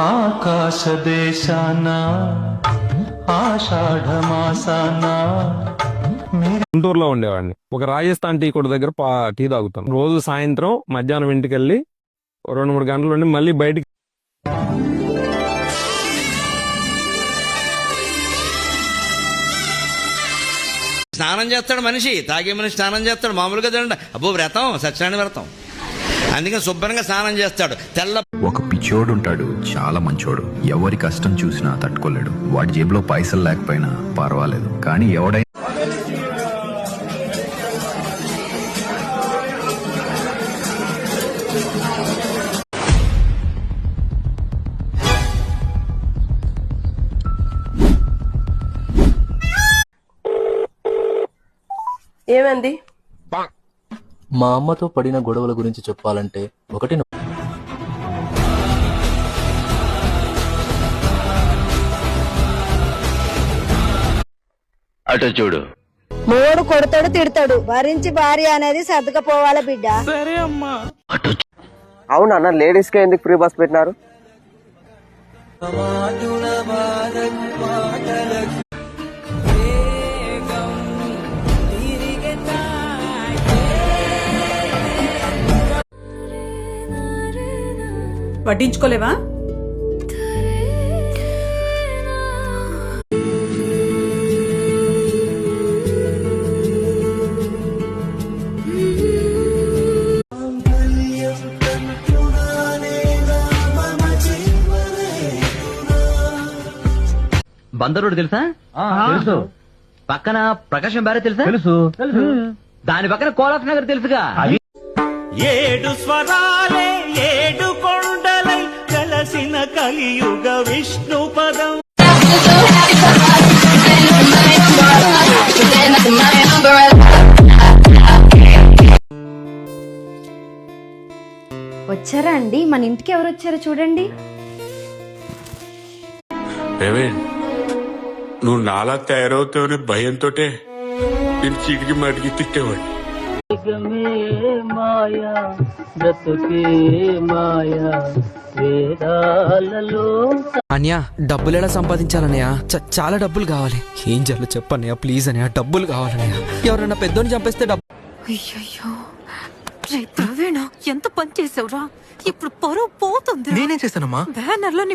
ఆకాశ దేశాన ఆషాఢమాసాన గుంటూరులో ఉండేవాడిని. ఒక రాజస్థాన్ టీ కొట్టు దగ్గర టీ తాగుతాను. రోజు సాయంత్రం మధ్యాహ్నం ఇంటికి వెళ్ళి 2-3 గంటలు ఉండి మళ్ళీ బయటికి. స్నానం చేస్తాడు మనిషి, తాగే మనిషి స్నానం చేస్తాడు. మామూలుగా తినండి అబ్బో వ్రతం, సత్యనారాయణ వ్రతం. అందుకని శుభ్రంగా స్నానం చేస్తాడు. ఒక పిచ్చోడు ఉంటాడు, చాలా మంచోడు. ఎవరి కష్టం చూసినా తట్టుకోలేడు. వాడి జేబులో పైసలు లేకపోయినా పర్వాలేదు, కానీ ఎవడైనా ఏమండి? మా అమ్మతో పడిన గొడవల గురించి చెప్పాలంటే ఒకటి అటు చూడు. మూడు కొడతాడు, తిడతాడు, భరించి భార్య అనేది సర్దుకపోవాల బిడ్డ. సరే అమ్మా. అవునా, లేడీస్ కే ఎందుకు ఫ్రీ బస్ పెట్టినారు? పట్టించుకోలేవా? బందరుడు తెలుసా? తెలుసు. పక్కన ప్రకాశం బ్యారేజ్ తెలుసా? తెలుసు. దాని పక్కన కోలాఫ్ నగర్ తెలుసుగా? 7 స్వరాలే 7 కొండలై కలసిన కలియుగ విష్ణు పదం. వచ్చారా అండి? మన ఇంటికి ఎవరు వచ్చారో చూడండి. నువ్వు నాలా తయారవుతావని భయంతో నేను చీటికి మాటికి తిట్టేవాడిని. అన్యా, డబ్బులు ఎలా సంపాదించాలన్నయ్య? చాలా డబ్బులు కావాలి. ఏం చేయాలో చెప్పన్నయ్య, ప్లీజ్ అన్నయ్య, డబ్బులు కావాలన్నయ్య. ఎవరన్నా పెద్దోని చంపేస్తే డబ్బు. అయ్యయ్యో, ప్రవీణ ఎంత పని చేసావురా! ఇప్పుడు పరువు పోతుంది. నేనేం చేశానమ్మా? బ్యానర్ లో